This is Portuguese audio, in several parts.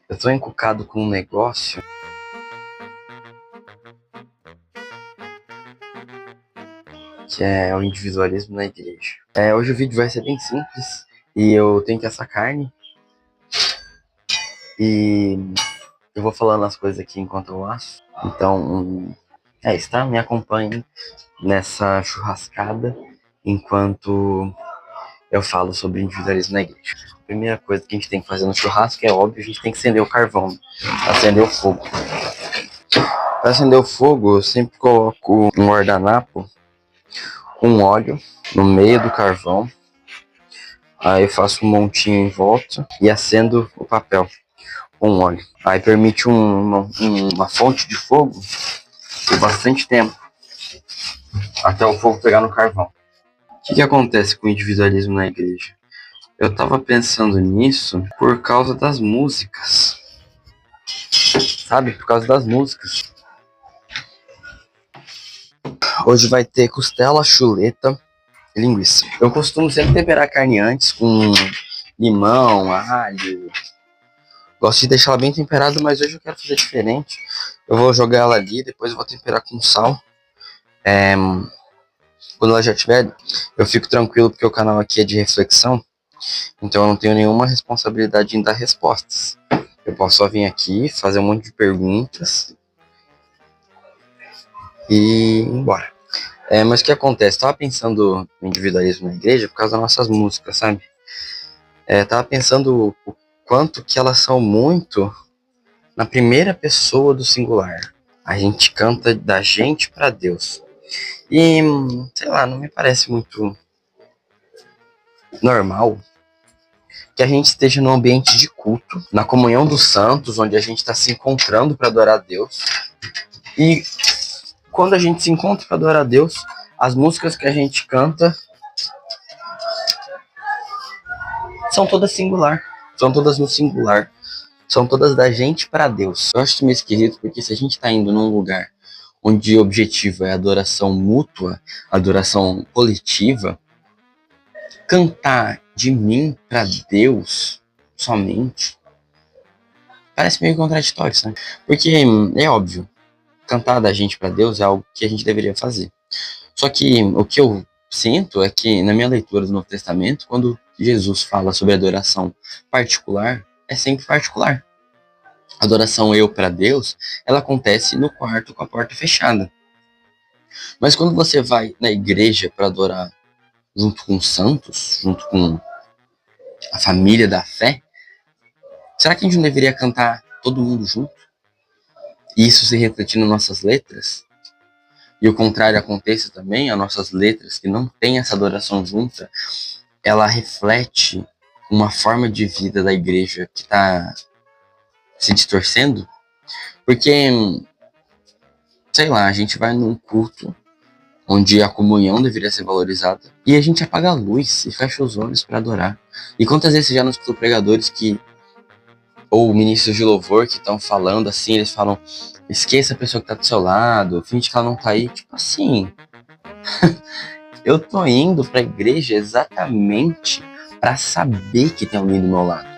Eu tô encucado com um negócio que é o individualismo na igreja. Hoje o vídeo vai ser bem simples e eu tenho que assar carne e eu vou falando as coisas aqui enquanto eu asso. Então, é isso, tá? Me acompanhe nessa churrascada enquanto eu falo sobre individualismo na igreja. A primeira coisa que a gente tem que fazer no churrasco é óbvio, a gente tem que acender o carvão, acender o fogo. Para acender o fogo, eu sempre coloco um guardanapo com óleo no meio do carvão. Aí eu faço um montinho em volta e acendo o papel com óleo. Aí permite uma fonte de fogo por bastante tempo, até o fogo pegar no carvão. O que acontece com o individualismo na igreja? Eu tava pensando nisso por causa das músicas. Sabe? Por causa das músicas. Hoje vai ter costela, chuleta e linguiça. Eu costumo sempre temperar a carne antes com limão, alho. Gosto de deixar ela bem temperada, mas hoje eu quero fazer diferente. Eu vou jogar ela ali, depois eu vou temperar com sal. Quando ela já estiver, eu fico tranquilo porque o canal aqui é de reflexão. Então eu não tenho nenhuma responsabilidade em dar respostas. Eu posso só vir aqui, fazer um monte de perguntas e ir embora. Mas o que acontece? Eu tava pensando no individualismo na igreja por causa das nossas músicas, sabe? Tava pensando o quanto que elas são muito na primeira pessoa do singular. A gente canta da gente para Deus. E, sei lá, não me parece muito normal que a gente esteja num ambiente de culto, na comunhão dos santos, onde a gente está se encontrando para adorar a Deus. E quando a gente se encontra para adorar a Deus, as músicas que a gente canta são todas singular, são todas no singular, são todas da gente para Deus. Eu acho isso meio esquisito, porque se a gente está indo num lugar onde o objetivo é adoração mútua, adoração coletiva, cantar de mim para Deus somente parece meio contraditório, sabe? Porque é óbvio, cantar da gente para Deus é algo que a gente deveria fazer. Só que o que eu sinto é que na minha leitura do Novo Testamento, quando Jesus fala sobre adoração particular, é sempre particular. A adoração eu para Deus, ela acontece no quarto com a porta fechada. Mas quando você vai na igreja para adorar junto com os santos, junto com a família da fé, será que a gente não deveria cantar todo mundo junto? E isso se refletir nas nossas letras? E o contrário aconteça também, as nossas letras que não têm essa adoração junta, ela reflete uma forma de vida da igreja que está se distorcendo? Porque, sei lá, a gente vai num culto onde a comunhão deveria ser valorizada e a gente apaga a luz e fecha os olhos para adorar. E quantas vezes você já não escutou pregadores ou ministros de louvor que estão falando assim, eles falam, esqueça a pessoa que tá do seu lado, finge que ela não tá aí. Tipo assim, eu tô indo pra igreja exatamente para saber que tem alguém do meu lado.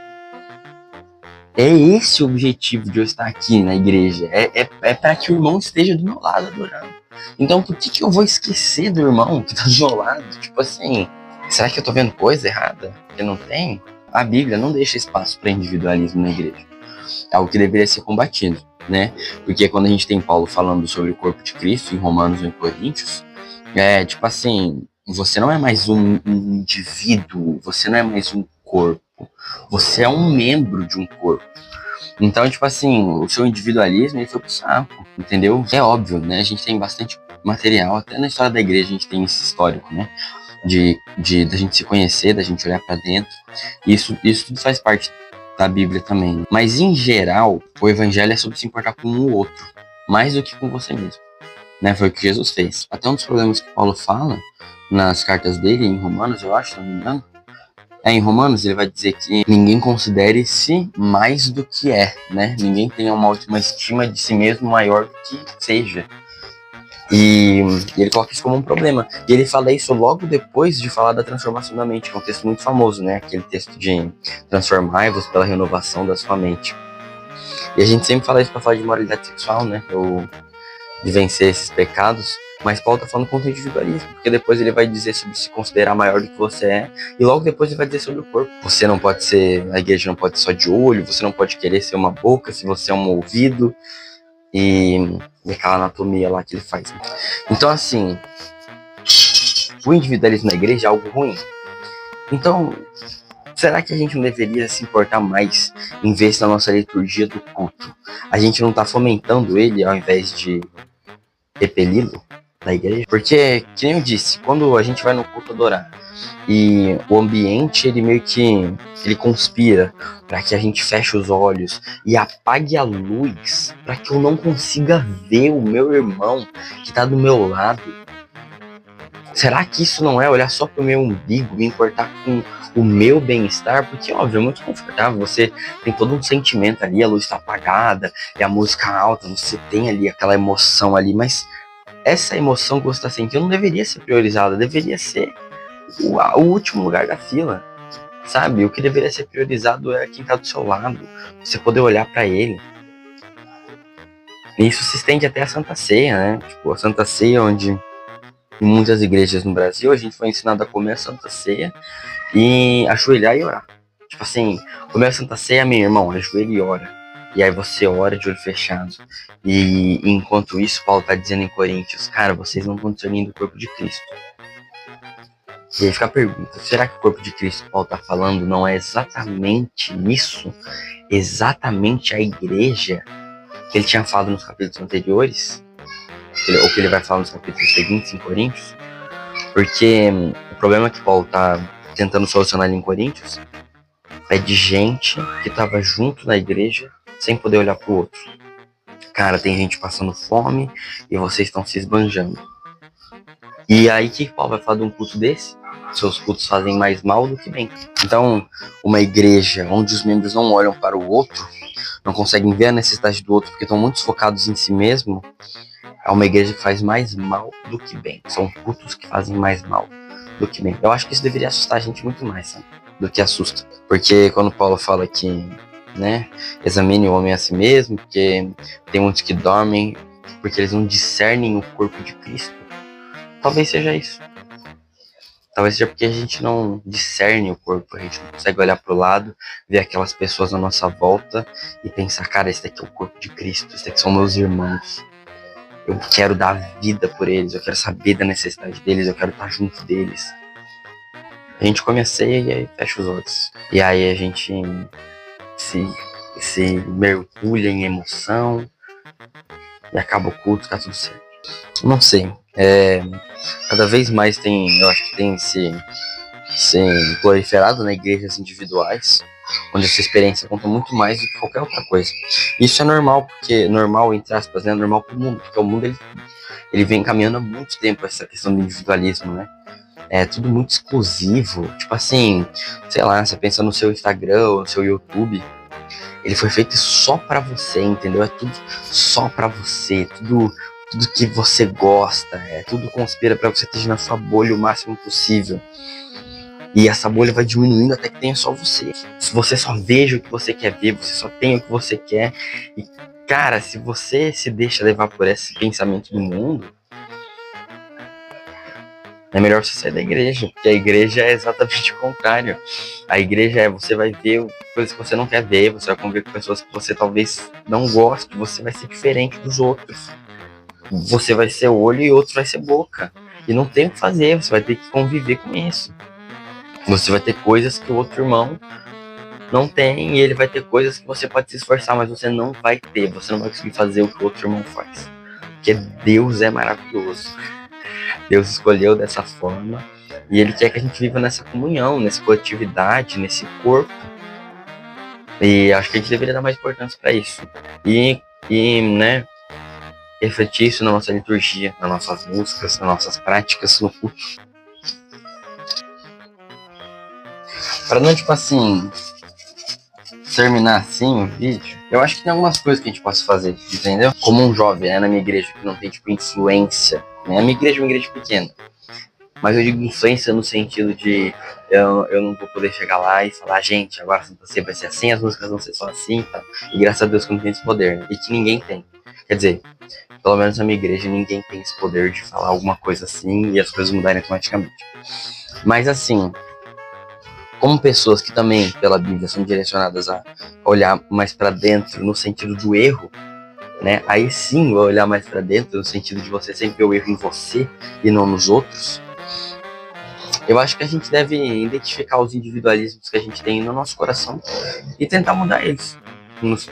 É esse o objetivo de eu estar aqui na igreja. É para que o irmão esteja do meu lado adorando. Então por que eu vou esquecer do irmão que tá do meu lado? Tipo assim, será que eu tô vendo coisa errada que não tem? A Bíblia não deixa espaço para individualismo na igreja. É algo que deveria ser combatido, né? Porque quando a gente tem Paulo falando sobre o corpo de Cristo em Romanos e em Coríntios, tipo assim, você não é mais um indivíduo, você não é mais um corpo, você é um membro de um corpo. Então, tipo assim, o seu individualismo ele foi pro saco, entendeu? É óbvio, né? A gente tem bastante material, até na história da igreja a gente tem esse histórico, né? Da gente se conhecer, da gente olhar para dentro. Isso tudo faz parte da Bíblia também. Mas em geral, o evangelho é sobre se importar com o outro, mais do que com você mesmo, né? Foi o que Jesus fez. Até um dos problemas que Paulo fala nas cartas dele, em Romanos, eu acho, se não me engano, em Romanos ele vai dizer que ninguém considere-se mais do que é, né? Ninguém tenha uma estima de si mesmo maior do que seja. E ele coloca isso como um problema. E ele fala isso logo depois de falar da transformação da mente, que é um texto muito famoso, né? Aquele texto de transformai-vos pela renovação da sua mente. E a gente sempre fala isso pra falar de moralidade sexual, né? Ou de vencer esses pecados. Mas Paulo tá falando contra o individualismo, porque depois ele vai dizer sobre se considerar maior do que você é, e logo depois ele vai dizer sobre o corpo. Você não pode ser, a igreja não pode ser só de olho, você não pode querer ser uma boca se você é um ouvido, e aquela anatomia lá que ele faz. Então, assim, o individualismo na igreja é algo ruim. Então, será que a gente não deveria se importar mais em ver se na nossa liturgia do culto a gente não está fomentando ele ao invés de repeli-lo da igreja? Porque, que nem eu disse, quando a gente vai no culto adorar e o ambiente, ele meio que ele conspira para que a gente feche os olhos e apague a luz para que eu não consiga ver o meu irmão que está do meu lado. Será que isso não é olhar só pro meu umbigo, me importar com o meu bem-estar? Porque, óbvio, é muito confortável, você tem todo um sentimento ali, a luz está apagada, e a música alta, você tem ali aquela emoção ali, mas essa emoção que você está sentindo não deveria ser priorizada, deveria ser o último lugar da fila, sabe? O que deveria ser priorizado é quem está do seu lado, você poder olhar para ele. E isso se estende até a Santa Ceia, né? Tipo, a Santa Ceia, onde em muitas igrejas no Brasil a gente foi ensinado a comer a Santa Ceia e ajoelhar e orar. Tipo assim, comer a Santa Ceia, meu irmão, ajoelha e ora. E aí você ora de olho fechado. E enquanto isso, Paulo tá dizendo em Coríntios, cara, vocês não estão discernindo o corpo de Cristo. E aí fica a pergunta, será que o corpo de Cristo que Paulo tá falando não é exatamente isso? Exatamente a igreja que ele tinha falado nos capítulos anteriores? Ou que ele vai falar nos capítulos seguintes em Coríntios? Porque o problema que Paulo tá tentando solucionar ali em Coríntios é de gente que tava junto na igreja sem poder olhar pro outro. Cara, tem gente passando fome e vocês estão se esbanjando. E aí que Paulo vai falar de um culto desse? Seus cultos fazem mais mal do que bem. Então, uma igreja onde os membros não olham para o outro, não conseguem ver a necessidade do outro porque estão muito focados em si mesmo, é uma igreja que faz mais mal do que bem. São cultos que fazem mais mal do que bem. Eu acho que isso deveria assustar a gente muito mais, sabe? Do que assusta. Porque quando Paulo fala que, né, examine o homem a si mesmo, porque tem muitos que dormem porque eles não discernem o corpo de Cristo. Talvez seja isso. Talvez seja porque a gente não discerne o corpo, a gente não consegue olhar pro lado, ver aquelas pessoas à nossa volta e pensar, cara, esse daqui é o corpo de Cristo, esse daqui são meus irmãos. Eu quero dar vida por eles, eu quero saber da necessidade deles, eu quero estar junto deles. A gente come a ceia e aí fecha os olhos. E aí a gente se mergulha em emoção e acaba o culto, tá tudo certo. Não sei. Cada vez mais eu acho que tem se proliferado, né, igrejas individuais, onde essa experiência conta muito mais do que qualquer outra coisa. Isso é normal, porque normal, entre aspas, né, normal pro mundo, porque o mundo ele vem caminhando há muito tempo essa questão do individualismo, né? É tudo muito exclusivo, tipo assim, sei lá, você pensa no seu Instagram ou no seu YouTube, ele foi feito só pra você, entendeu? É tudo só pra você, tudo que você gosta, tudo conspira pra você esteja na sua bolha o máximo possível. E essa bolha vai diminuindo até que tenha só você. Se você só veja o que você quer ver, você só tem o que você quer. E, cara, se você se deixa levar por esse pensamento do mundo, é melhor você sair da igreja. Porque a igreja é exatamente o contrário. A igreja você vai ver coisas que você não quer ver, você vai conviver com pessoas que você talvez não goste, você vai ser diferente dos outros. Você vai ser olho e outro vai ser boca. E não tem o que fazer, você vai ter que conviver com isso. Você vai ter coisas que o outro irmão não tem e ele vai ter coisas que você pode se esforçar, mas você não vai ter. Você não vai conseguir fazer o que o outro irmão faz. Porque Deus é maravilhoso. Deus escolheu dessa forma e Ele quer que a gente viva nessa comunhão, nessa coletividade, nesse corpo. E acho que a gente deveria dar mais importância para isso. E, né, refletir isso na nossa liturgia, nas nossas músicas, nas nossas práticas no culto. Para não, tipo assim, terminar assim o vídeo, eu acho que tem algumas coisas que a gente possa fazer, entendeu? Como um jovem, né, na minha igreja, que não tem, tipo, influência, né? A minha igreja é uma igreja pequena. Mas eu digo influência no sentido de eu não vou poder chegar lá e falar, gente, agora a Santa Ceia vai ser assim, as músicas vão ser só assim, tá? E graças a Deus que eu não tenho esse poder, né? E que ninguém tem. Quer dizer, pelo menos na minha igreja, ninguém tem esse poder de falar alguma coisa assim e as coisas mudarem automaticamente. Mas assim, como pessoas que também, pela Bíblia, são direcionadas a olhar mais para dentro no sentido do erro, né? Aí sim, vou olhar mais para dentro no sentido de você sempre ver o erro em você e não nos outros. Eu acho que a gente deve identificar os individualismos que a gente tem no nosso coração e tentar mudar eles.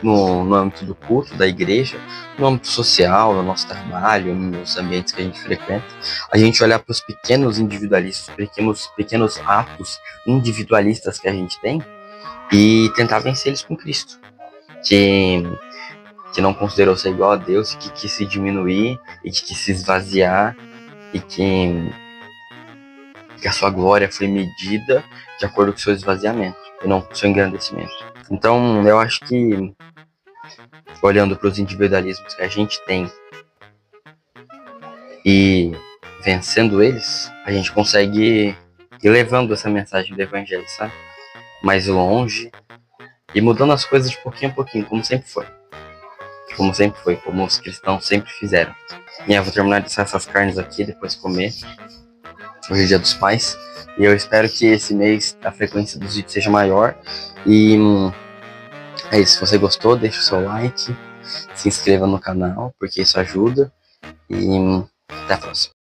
No âmbito do culto, da igreja, no âmbito social, no nosso trabalho, nos ambientes que a gente frequenta. A gente olhar para os pequenos individualistas, pequenos atos individualistas que a gente tem e tentar vencer eles com Cristo. Que não considerou ser igual a Deus, que quis se diminuir e que quis se esvaziar e que a sua glória foi medida de acordo com o seu esvaziamento e não com o seu engrandecimento. Então, eu acho que, olhando para os individualismos que a gente tem e vencendo eles, a gente consegue ir levando essa mensagem do evangelho, sabe? Mais longe e mudando as coisas de pouquinho a pouquinho, como sempre foi. Como os cristãos sempre fizeram. E eu vou terminar de assar essas carnes aqui, depois comer. Hoje é Dia dos Pais. E eu espero que esse mês a frequência dos vídeos seja maior. E é isso. Se você gostou, deixa o seu like. Se inscreva no canal, porque isso ajuda. E até a próxima.